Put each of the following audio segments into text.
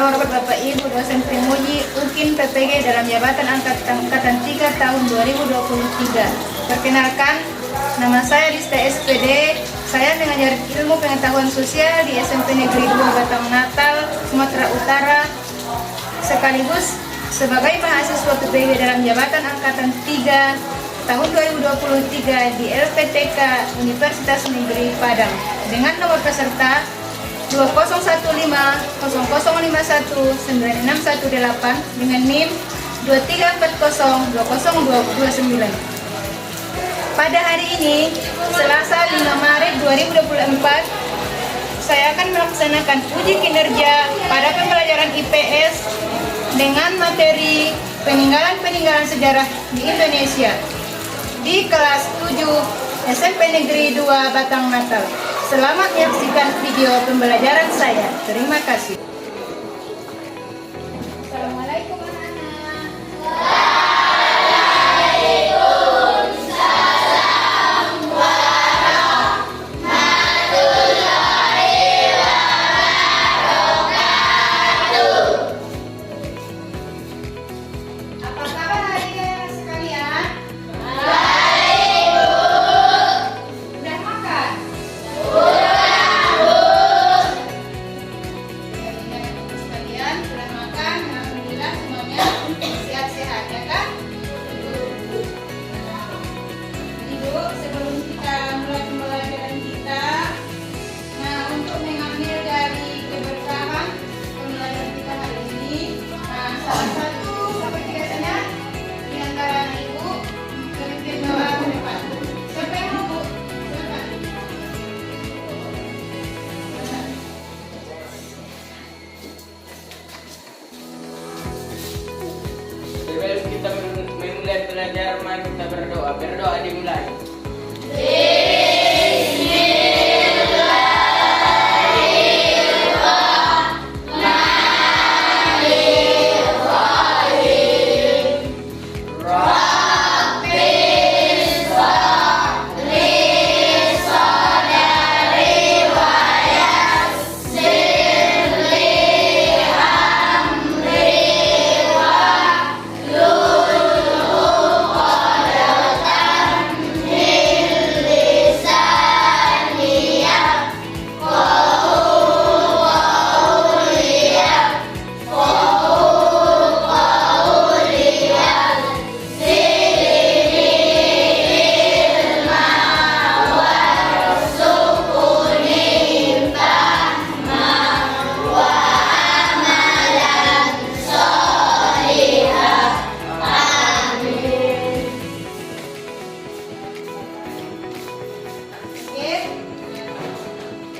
hormat Bapak Ibu dosen penguji UKIN PPG dalam jabatan Angkatan 3 tahun 2023. Perkenalkan, nama saya Dista SPD. Saya mengajar ilmu pengetahuan sosial di SMP Negeri 2 Batang Natal, Sumatera Utara, sekaligus sebagai mahasiswa PPG dalam jabatan Angkatan 3 tahun 2023 di LPTK Universitas Negeri Padang dengan nomor peserta 205005196118 dengan NIM 23402029. Pada hari ini, Selasa 5 Maret 2024, saya akan melaksanakan uji kinerja pada pembelajaran IPS dengan materi peninggalan-peninggalan sejarah di Indonesia di kelas 7 SMP Negeri 2 Batang Natal. Selamat menyaksikan video pembelajaran saya. Terima kasih. Assalamualaikum anak-anak. Apa kabar adik-adik sekalian? Udah makan? Sekalian sudah makan, alhamdulillah semuanya sehat-sehat ya kan? Jadi sebelum kita mulai pembelajaran kita, nah untuk mengambil dari keberkahan pembelajaran kita hari ini, nah salah satu sampai biasanya di antara anak ibu memimpin doa ke depan. Siapa yang mau Bu? Silakan. Sebelum kita memulai belajar, mari kita berdoa. Berdoa dimulai.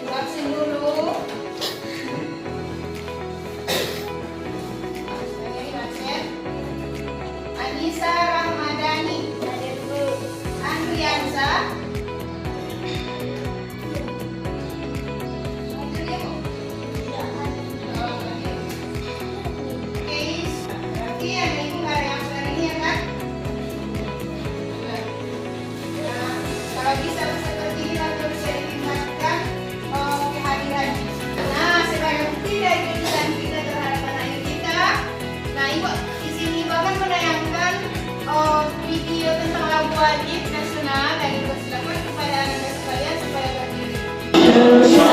Vaksin dulu. Ini vaksin. Anissa Rahmadani, Andriansa, Keis. Berarti ada ibu nggak ada yang sudah ini ya kan? Nah, kalau bisa seperti ini lalu bisa ditingkatkan kehadirannya. Nah, sebagai bukti dari kecintaan kita terhadap anak kita, nah ibu di sini bahkan menayangkan video tentang lagu wajib nasional dari ibu silakan kepada anda sekalian supaya berdiri. Indonesia.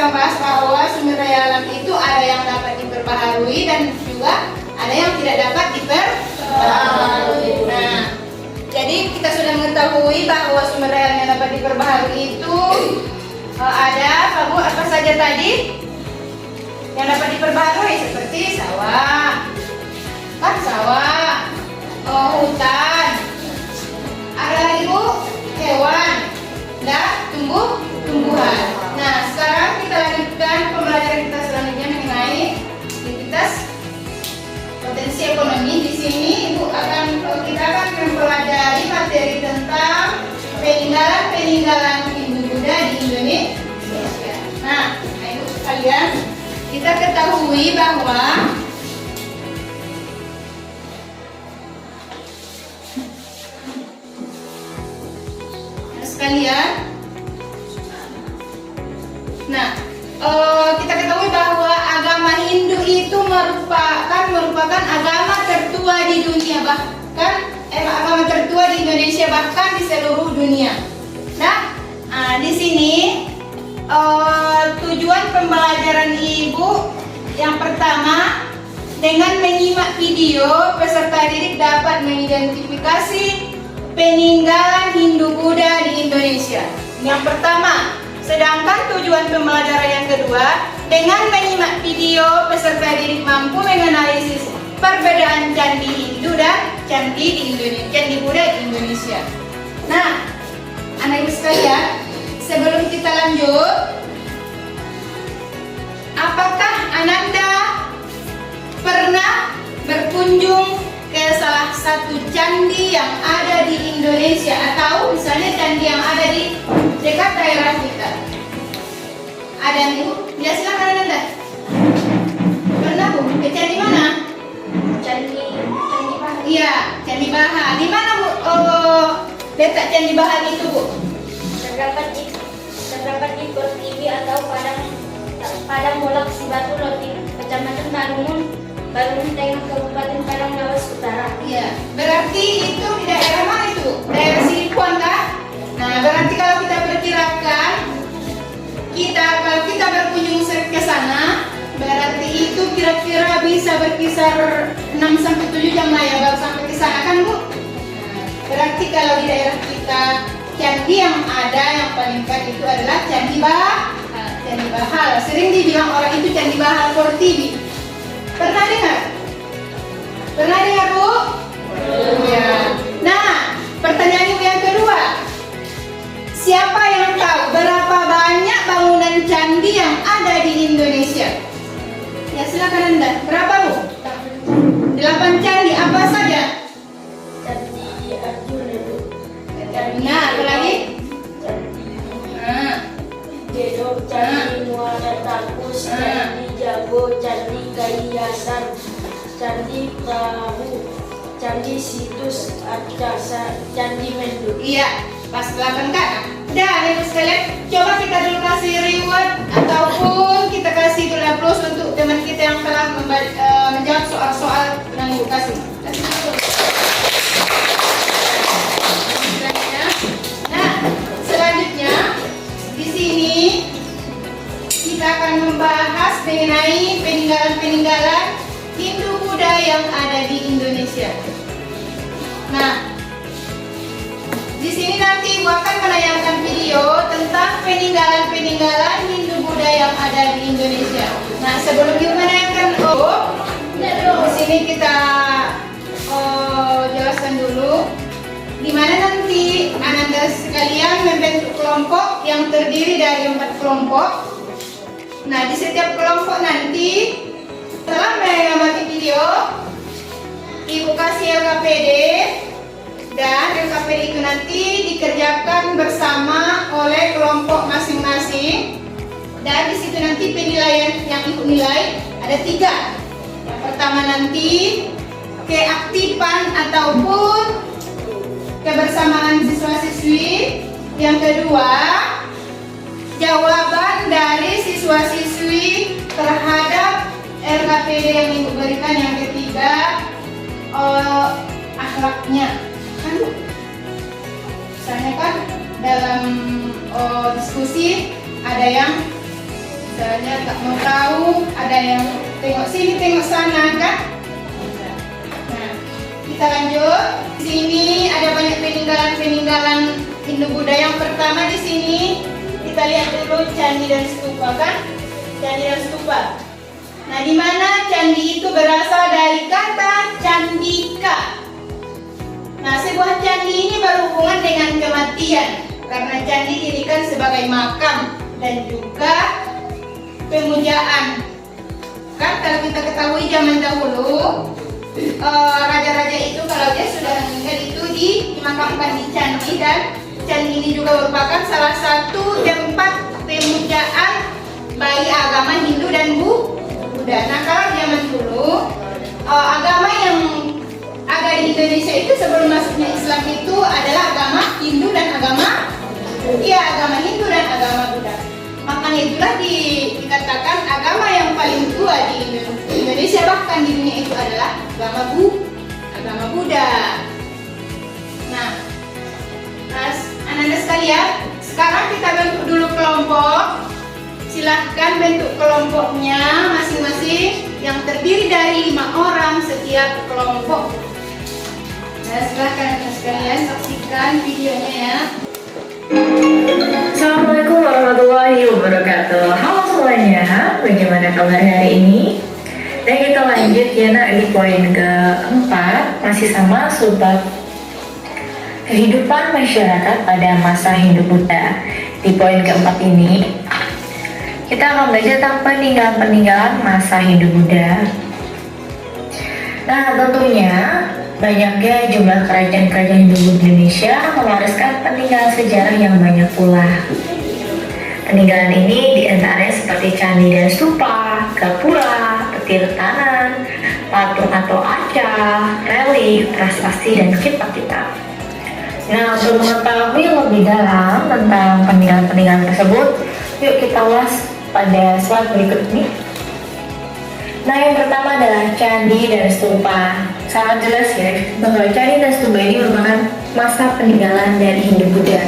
kita bahas bahwa sumber daya alam itu ada yang dapat diperbaharui dan juga ada yang tidak dapat diperbaharui. Nah, jadi kita sudah mengetahui bahwa sumber daya alam yang dapat diperbaharui itu ada apa saja tadi yang dapat diperbaharui, seperti sawah, hutan, ada lagi Bu, hewan, dan tumbuhan. Nah, sekarang kita lanjutkan pembelajaran kita selanjutnya mengenai aktivitas potensi ekonomi. Di sini kita akan mempelajari materi tentang peninggalan Hindu Buddha di Indonesia. Nah, ayo sekalian, kita ketahui bahwa kita ketahui bahwa agama Hindu itu merupakan agama tertua di dunia, bahkan agama tertua di Indonesia, bahkan di seluruh dunia. Nah, di sini tujuan pembelajaran Ibu yang pertama, dengan menyimak video, peserta didik dapat mengidentifikasi peninggalan Hindu Buddha di Indonesia. Yang pertama. Sedangkan tujuan pembelajaran yang kedua, dengan menyimak video, peserta didik mampu menganalisis perbedaan candi Hindu dan candi Buddha di Indonesia. Nah, anak ibu sekalian, sebelum kita lanjut, apakah Ananda pernah berkunjung ke salah satu candi yang ada di Indonesia, atau misalnya candi yang ada di dekat daerah kita? Ada yang Ibu? Ya, silakan Ananda. Pernah Bu? Ke candi mana? Candi Baha. Iya, Candi Baha. Di mana Bu? Letak Candi Baha itu Bu? Terdapat di Pertiwi atau Padang Molak Sibatu Loti, Kecamatan Barungun Tengah, Kabupaten Padang Lawas Utara. Iya. Berarti itu di daerah mana itu? Daerah Silipuan kan? Nah, berarti kalau kita perkirakan, kalau kita berkunjung ke sana, berarti itu kira-kira bisa berkisar 6-7 jam lah ya baru sampai ke sana kan Bu? Berarti kalau di daerah kita, candi yang ada yang paling dekat itu adalah Candi Bahal. Sering dibilang orang itu Candi Bahal Pertiwi. Pernah dengar? Pernah dengar Bu? Ya. Nah, pertanyaan Ibu yang kedua, siapa yang tahu berapa banyak bangunan candi yang ada di Indonesia? Ya, silakan Anda. Berapa Bu? 8 candi. Apa saja? Candi Arjuna Bu. Nah, apa lagi? Jedok, Candi Muara Takus, Candi Jago, Candi Kayasan, Candi Perahu, Candi Situs Arjasa, Candi Mendu. Iya, pas 8 kan? Udah, Ibu sekalian, coba kita dulu kasih reward ataupun kita kasih dulu applause untuk teman kita yang telah menjawab soal-soal yang Ibu kasih. Nah, selanjutnya di sini kita akan membahas mengenai peninggalan Hindu Buddha yang ada di Indonesia. Nah, di sini nanti Ibu akan menayangkan video tentang peninggalan Hindu Buddha yang ada di Indonesia. Nah, sebelum Ibu menayangkan di sini kita jelaskan dulu di mana nanti Ananda sekalian membentuk kelompok yang terdiri dari 4 kelompok. Nah, di setiap kelompok nanti setelah mengamati video, Ibu kasih LKPD, dan LKPD itu nanti dikerjakan bersama oleh kelompok masing-masing. Dan di situ nanti penilaian yang Ibu nilai ada 3. Yang pertama nanti keaktifan ataupun kebersamaan siswa-siswi. Yang kedua, jawaban dari siswa-siswi terhadap LKPD yang Ibu berikan. Yang ketiga, akhlaknya. Kan Bu, misalnya kan dalam diskusi ada yang Misalnya tak mau tahu, ada yang tengok sini, tengok sana kan? Nah, kita lanjut. Di sini ada banyak peninggalan Hindu Buddha. Yang pertama di sini kita lihat dulu candi dan stupa kan? Candi dan stupa. Nah, di mana candi itu berasal dari kata candika. Nah, sebuah candi ini berhubungan dengan kematian karena candi didirikan sebagai makam dan juga pemujaan. Kan kalau kita ketahui zaman dahulu raja-raja itu kalau dia sudah meninggal itu dimakamkan di candi, dan candi ini juga merupakan salah satu tempat pemujaan bagi agama Hindu dan Buddha. Nah, kalau zaman dulu agama yang ada di Indonesia itu sebelum masuknya Islam itu adalah agama Hindu dan agama Hindu dan agama Buddha. Makanya itulah dikatakan agama yang paling tua di Indonesia, bahkan di dunia itu adalah agama Buddha. Nah, anak-anak sekalian, sekarang kita bentuk dulu kelompok. Silahkan bentuk kelompoknya masing-masing yang terdiri dari 5 orang setiap kelompok. Nah, silahkan anak sekalian saksikan videonya ya. Assalamualaikum warahmatullahi wabarakatuh. Halo semuanya, bagaimana kabar hari ini? Dan kita lanjut ya nak di poin keempat, masih sama subbab kehidupan masyarakat pada masa Hindu Buddha. Di poin keempat ini kita akan belajar tentang peninggalan-peninggalan masa Hindu Buddha. Nah, tentunya banyaknya jumlah kerajaan-kerajaan Hindu Buddha Indonesia mewariskan peninggalan sejarah yang banyak pula. Peninggalan ini diantaranya seperti candi dan stupa, gapura, petir tangan, patung atau arca, relik, prasasti, dan kitab-kitab. Nah, untuk mengetahui lebih dalam tentang peninggalan-peninggalan tersebut, yuk kita ulas pada slide berikut ini. Nah, yang pertama adalah candi dan stupa. Sangat jelas ya bahwa candi dan stupa ini merupakan masa peninggalan dari Hindu Buddha.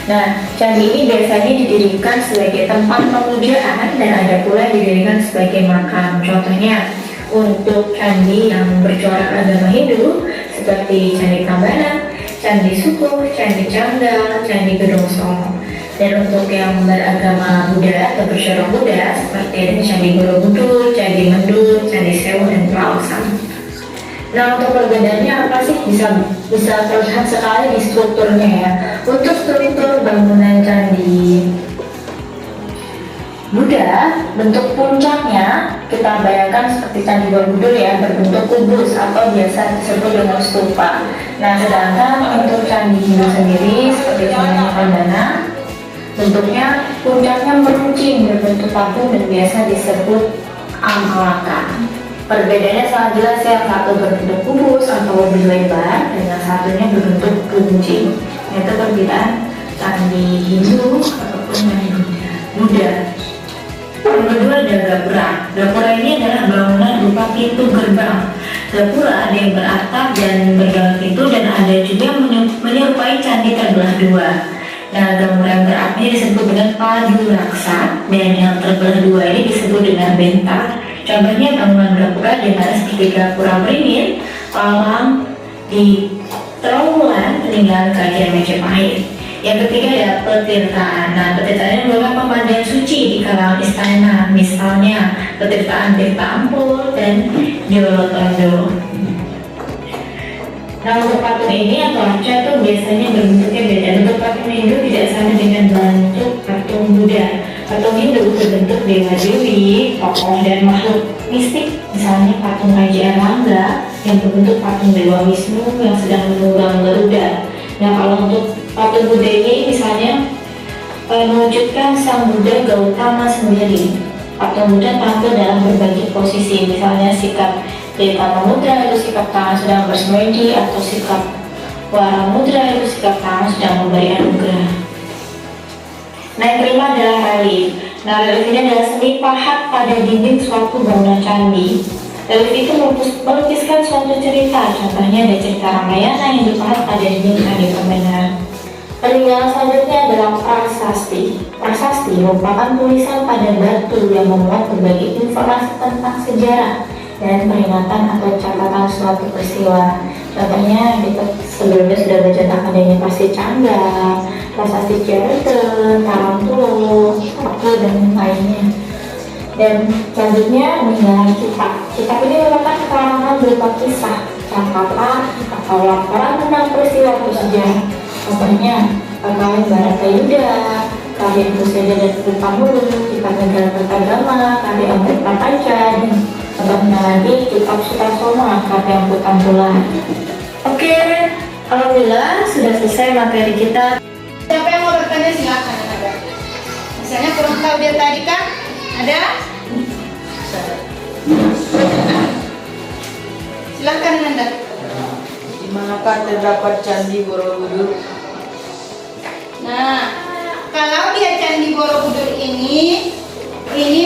Nah, candi ini biasanya didirikan sebagai tempat pemujaan dan ada pula didirikan sebagai makam. Contohnya untuk candi yang bercorak agama Hindu seperti Candi Prambanan, Candi Sukuh, Candi Canggal, Candi Gedong Songo. Dan untuk yang beragama Buddha atau bercorak Buddha seperti ada Candi Borobudur, Candi Mendut, Candi Sewu, dan Pelawasan. Nah, untuk perbedaannya apa sih? Bisa terlihat sekali di strukturnya ya. Untuk struktur bangunan Candi Buddha, bentuk puncaknya kita bayangkan seperti Candi Borobudur ya, berbentuk kubus atau biasa disebut dengan stupa. Nah, sedangkan untuk Candi Hindu sendiri seperti Candi Prambanan, bentuknya puncaknya meruncing berbentuk patung dan biasa disebut amalaka. Perbedaannya sangat jelas ya, yang satu berbentuk kubus atau lebih lebar dan yang satunya berbentuk runcing. Itu perbedaan candi Hindu ataupun candi Buddha. Yang kedua ada gapura. Gapura ini adalah bangunan berupa pintu gerbang. Gapura ada yang beratap dan bergantung pintu, dan ada juga yang menyerupai candi terbelah dua. Nah, gambar yang beratapnya disebut dengan padu raksa, dan yang terbelah dua ini disebut dengan bentar. Contohnya bangunan gapura di antara seperti gapura Beringin, Palang, di Trawulan, peninggalan kerajaan Majapahit. Yang ketiga ada petirtaan. Nah, petirtaan merupakan pemandian suci di kalangan istana, misalnya petirtaan Tirta Ampul dan Jolotondo. Nah, untuk patung ini atau arca itu biasanya berbentuknya beda. Bentuk patung Hindu tidak sama dengan bentuk patung Buddha. Patung Hindu berbentuk dewa dewi, tokoh dan makhluk mistik. Misalnya patung Raja Erlangga yang berbentuk patung Dewa Wisnu yang sedang menunggang Garuda. Nah, kalau untuk patung Buddha ini misalnya mewujudkan sang Buddha Gautama sendiri. Patung Buddha tampil dalam berbagai posisi, misalnya sikap Deka Mudra itu sikap tangan sedang bersemedi, atau sikap Wara Mudra itu sikap tangan sedang memberi anugerah. Nah, yang kelima adalah relief. Nah, relief ini adalah seni pahat pada dinding suatu bangunan candi. Relief itu melukiskan suatu cerita, contohnya ada cerita Ramayana yang dipahat pada dinding Candi Prambanan. Peninggalan selanjutnya adalah prasasti. Prasasti merupakan tulisan pada batu yang memuat berbagai informasi tentang sejarah dan peringatan atau catatan suatu peristiwa. Contohnya kita sebelumnya sudah baca tentang adanya Prasasti Canggal, Prasasti Cirebon, Tarantulu, Paku, dan lainnya. Dan selanjutnya peninggalan kitab. Kitab ini merupakan keterangan berupa kisah, catatan, atau laporan tentang peristiwa sejarah. Contohnya Kakawin Baratayuda, karya Puseda dan Pamulu, kitab Negara Kertagama, karya Amrita Panca, dan contohnya lagi kitab Sutasoma, karya Putan Tulan. Oke, alhamdulillah sudah selesai materi kita. Siapa yang mau bertanya silakan Nanda. Misalnya kurang tahu dia tadi kan? Ada? Silakan Nanda. Di manakah terdapat Candi Borobudur? Nah, kalau dia Candi Borobudur ini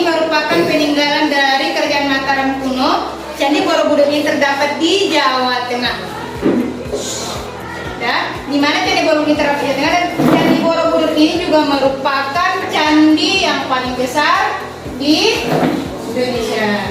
merupakan peninggalan dari kerajaan Mataram kuno. Candi Borobudur ini terdapat di Jawa Tengah. Ya, di mana Candi Borobudur ini terdapat di Jawa Tengah, dan Candi Borobudur ini juga merupakan candi yang paling besar di Indonesia.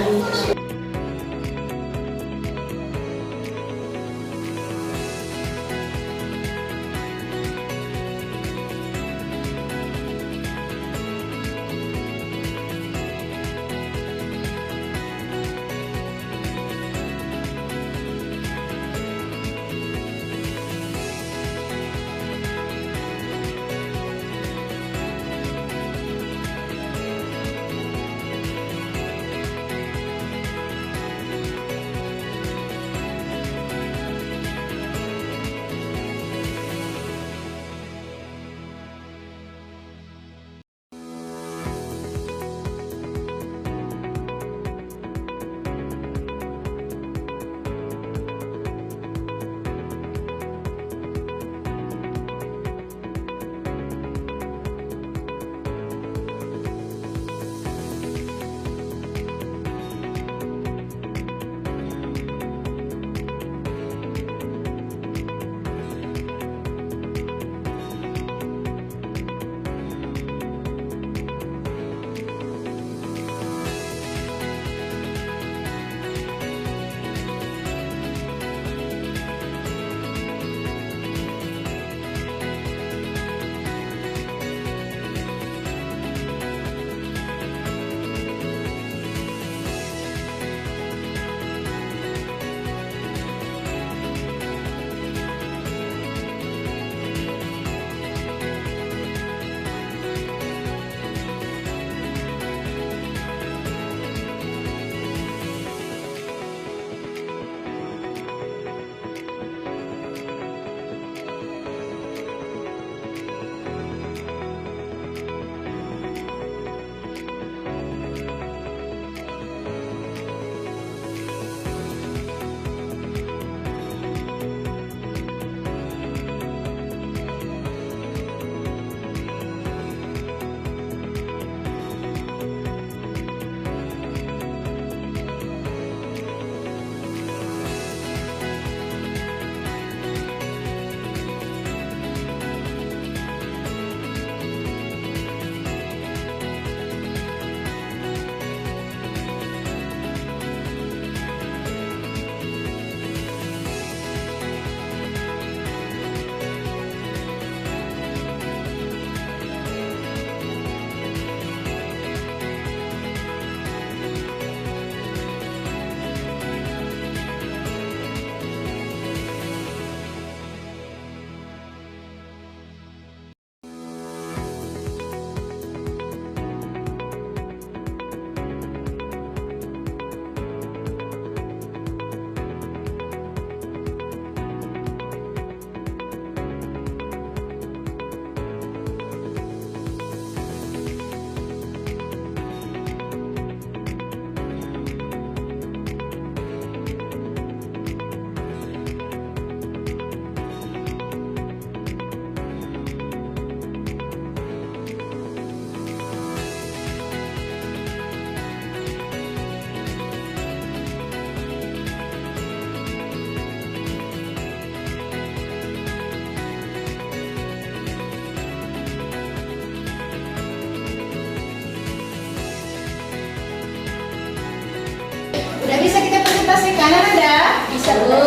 presentasi kanan ada? Bisa Bu.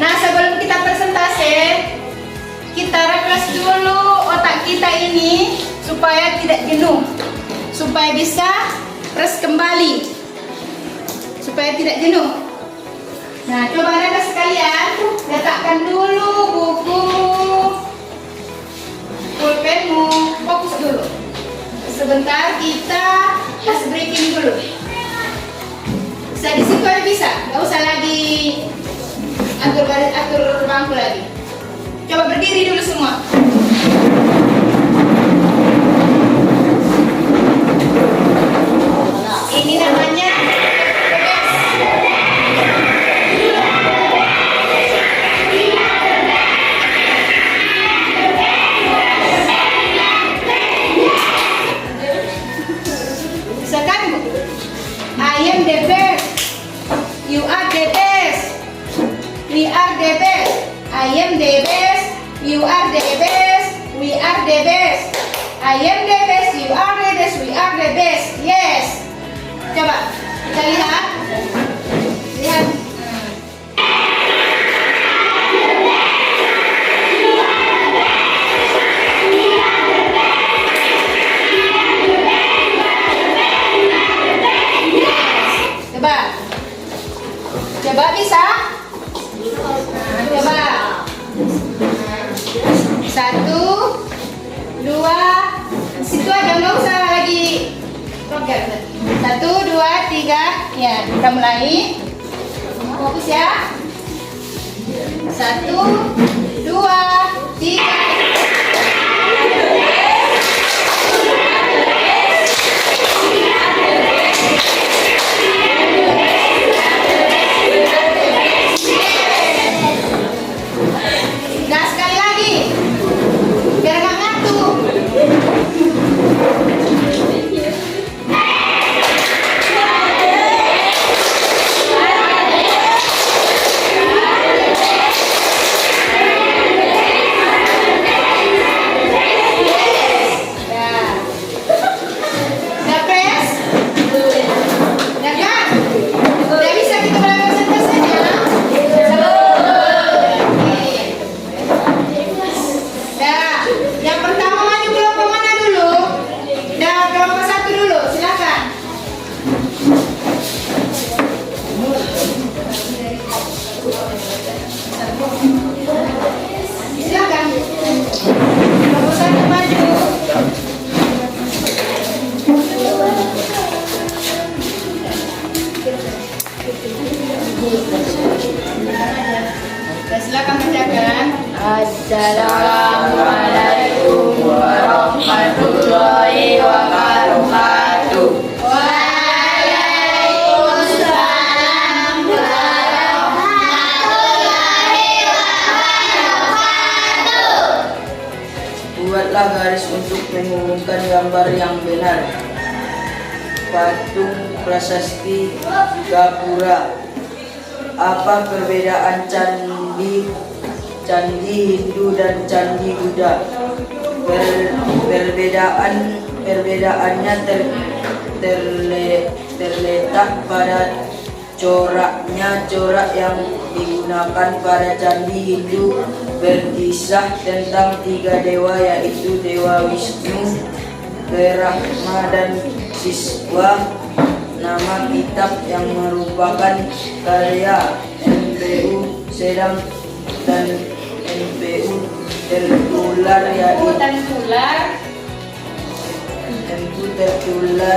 Nah, sebelum kita presentasi, kita refresh dulu otak kita ini supaya tidak jenuh, supaya bisa fresh kembali, supaya tidak jenuh. Nah, coba anak sekalian letakkan dulu buku, pulpenmu, fokus dulu. Sebentar kita ice breaking dulu. Bisa di situ aja bisa, nggak usah lagi atur bangku lagi. Coba berdiri dulu semua. Ini namanya bisa kan Bu? I am the best. You are the best. We are the best. I am the best. You are the best. We are the best. I am the best. You are the best. We are the best. Yes. Coba kita lihat. Lihat. Coba. Coba bisa? Coba. 1, 2, situ aja nggak usah lagi program. 1, 2, 3, ya kita mulai. Fokus ya. 1, 2, 3. Nah, sekali lagi biar nggak ngantuk. Silakan bacakan. Assalamualaikum warahmatullahi wabarakatuh. Waalaikumsalam warahmatullahi wabarakatuh. Buatlah garis untuk mengumumkan gambar yang benar. Patung prasasti Gapura. Apa perbedaan candi Hindu dan candi Buddha? Perbedaannya terletak pada coraknya. Corak yang digunakan pada candi Hindu berkisah tentang 3 dewa, yaitu Dewa Wisnu, Brahma, dan Siswa. Nama kitab yang merupakan karya NPU Sedang dan NPU tertular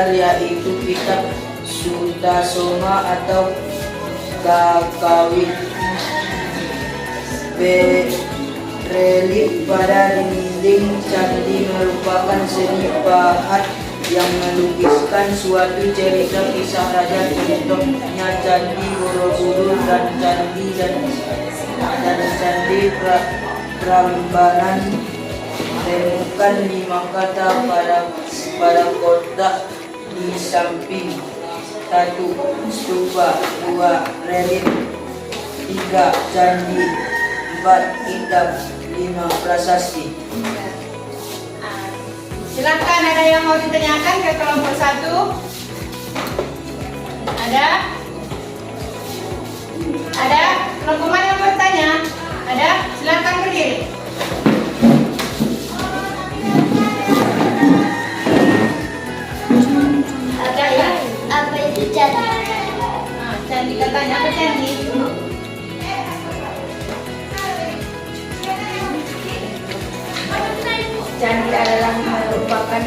yaitu kitab Sutasoma atau Kakawin. Relief pada dinding candi merupakan seni pahat yang melukiskan suatu cerita kisah raja. Contohnya Candi Borobudur dan Candi Prambanan. Temukan 5 kata pada kotak di samping. 1. Stupa. 2. Relief. 3. Candi. 4. Kitab. 5. Prasasti. Silakan, ada yang mau ditanyakan ke kelompok 1? Ada? Nah, candi katanya apa candi? Candi adalah merupakan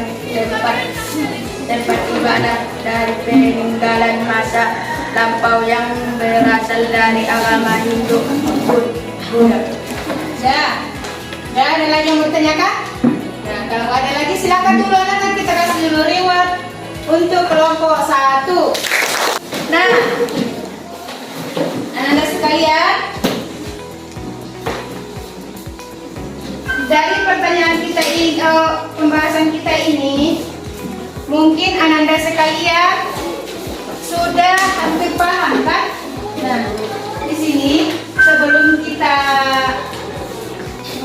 tempat ibadah dari peninggalan masa lampau yang berasal dari agama Hindu Buddha. Ya, ada lagi yang mau tanyakan? Nah, kalau ada lagi silakan dulu anak-anak, kita kasih dulu reward untuk kelompok 1. Nah, anak-anak sekalian, dari pertanyaan kita ini, pembahasan kita ini, mungkin anak-anak sekalian sudah hampir paham kan? Nah, di sini sebelum kita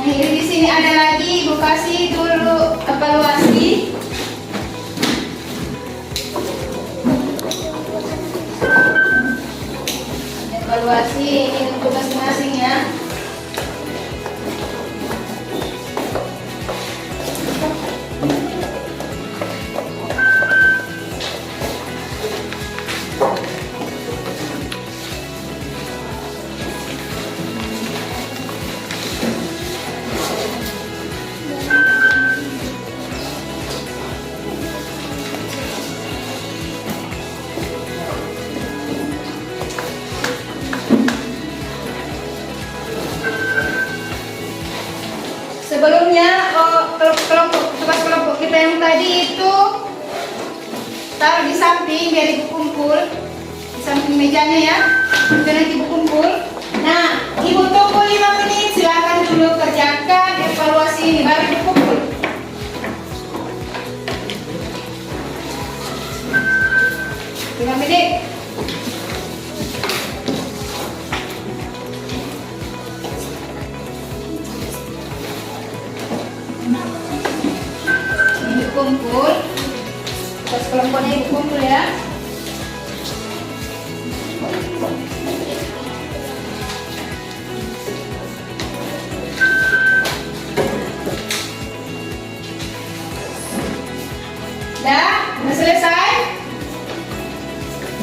mengakhiri di sini ada lagi Ibu kasih dulu evaluasi. Evaluasi ini untuk masing-masing ya. Sebelumnya tugas kelompok kita yang tadi itu taruh di samping biar ibu kumpul di samping mejanya ya. Itu nanti ibu kumpul. Nah, ibu tunggu 5 menit, silakan dulu kerjakan evaluasi ini baru ibu kumpul. Lima menit. Kumpul, terus kelompoknya ibu kumpul ya. Udah selesai?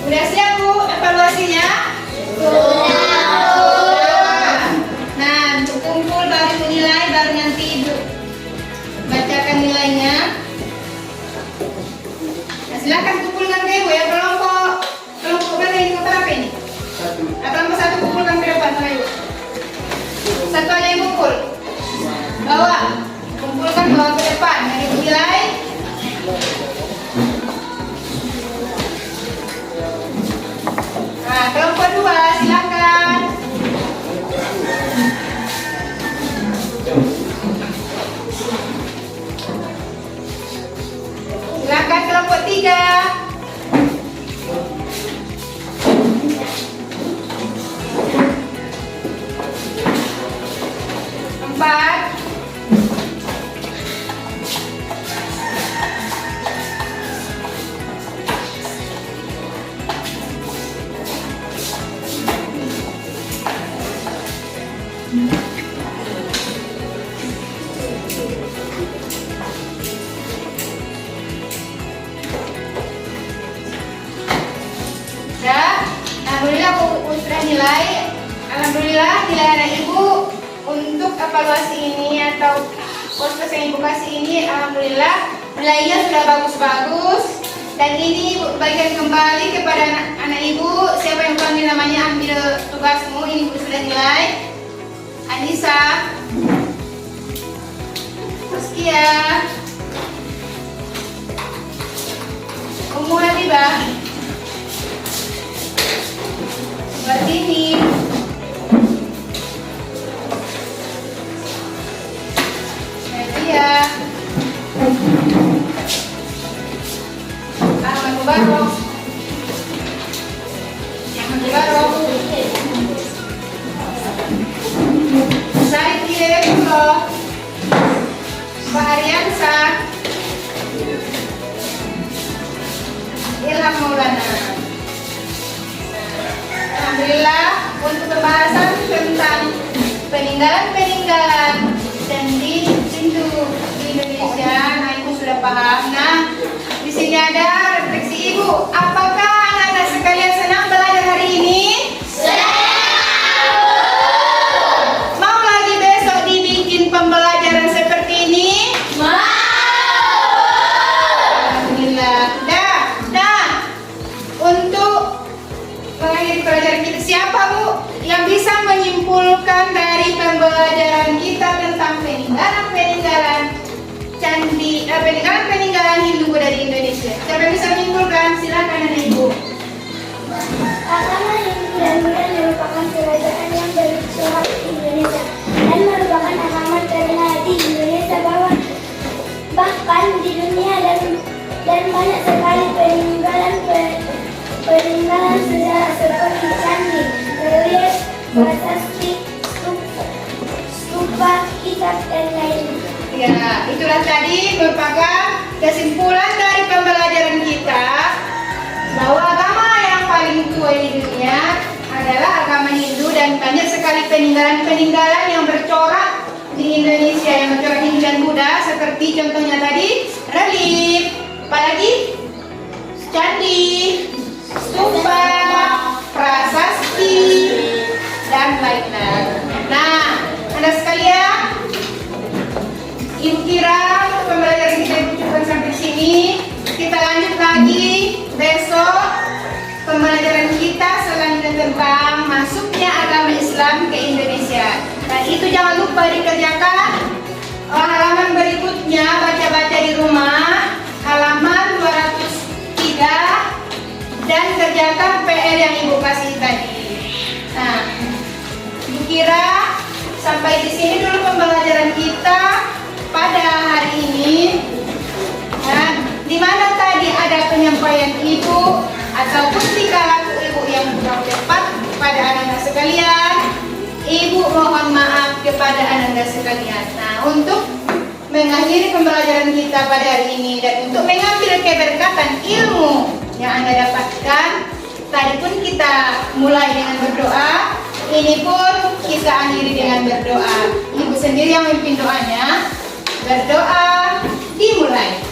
Udah siap Bu evaluasinya? Sudah. Nah, untuk kumpul baru menilai, baru nanti ibu bacakan nilainya. Silakan kumpulkan ke ibu ya, kelompok mana ini, kelompok apa ini? Kelompok 1 kumpulkan ke depan sama ibu. Satu aja yang kumpul. Kumpulkan bawa ke depan, yang ibu nilai. Nah, kelompok 2 silakan. Silakan kelompok 3. Empat. Alhamdulillah Bu sudah nilai. Alhamdulillah nilai anak ibu untuk evaluasi ini atau pos yang ibu kasih ini, alhamdulillah nilainya sudah bagus-bagus. Dan ini ibu bagikan kembali kepada anak ibu. Siapa yang panggil namanya, ambil tugasmu. Ini ibu sudah nilai. Anissa, Rizkia, Umu Habibah, Martini, Nadia, Ahmad Mubarak, Said Hidayatullah, Mbak Aryansa, Ilham Maulana. Alhamdulillah untuk pembahasan tentang peninggalan-peninggalan candi Hindu di Indonesia, nah ibu sudah paham. Nah, di sini ada refleksi ibu. Apakah anak-anak materi pelajaran kita. Siapa Bu yang bisa menyimpulkan dari pembelajaran kita tentang peninggalan candi, peninggalan Hindu dari Indonesia? Siapa yang bisa menyimpulkan? Silakan Anak Ibu. Agama Hindu dan Buddha merupakan kerajaan yang bersuara di Indonesia dan merupakan agama terkenal di Indonesia bahkan di dunia dan banyak sekali peninggalan sejarah seperti candi, relief, prasasti, stupa, kitab dan lainnya. Ya, itulah tadi merupakan kesimpulan dari pembelajaran kita bahwa agama yang paling tua di dunia adalah agama Hindu dan banyak sekali peninggalan-peninggalan yang bercorak di Indonesia yang bercorak Hindu dan Buddha, seperti contohnya tadi relief, apalagi candi, stupa, prasasti dan lain-lain. Nah, Anda sekalian, Ibu kira pembelajaran kita cukupkan sampai sini. Kita lanjut lagi besok pembelajaran kita selanjutnya tentang masuknya agama Islam ke Indonesia. Dan itu jangan lupa dikerjakan. Halaman berikutnya baca-baca di rumah, halaman 203, dan kerjakan PR yang Ibu kasih tadi. Nah, Ibu kira sampai di sini dulu pembelajaran kita pada hari ini. Nah, di mana tadi ada penyampaian Ibu ataupun tingkah laku Ibu yang kurang tepat kepada anak-anak sekalian, Ibu mohon maaf kepada anak-anak sekalian. Nah, untuk mengakhiri pembelajaran kita pada hari ini dan untuk mengambil keberkatan ilmu yang Anda dapatkan, tadi pun kita mulai dengan berdoa, ini pun kita akhiri dengan berdoa. Ibu sendiri yang memimpin doanya. Berdoa dimulai.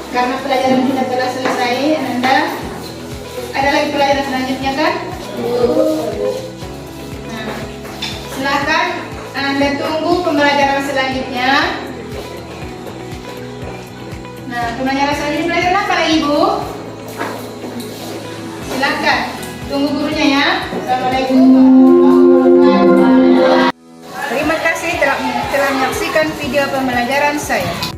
Karena pelajaran kita telah selesai, Anda ada lagi pelajaran selanjutnya kan? Nah, silakan Anda tunggu pembelajaran selanjutnya. Nah, pembelajaran selanjutnya pelajaran apa lagi Ibu? Silakan tunggu gurunya ya. Assalamualaikum warahmatullahi wabarakatuh. Terima kasih telah menyaksikan video pembelajaran saya.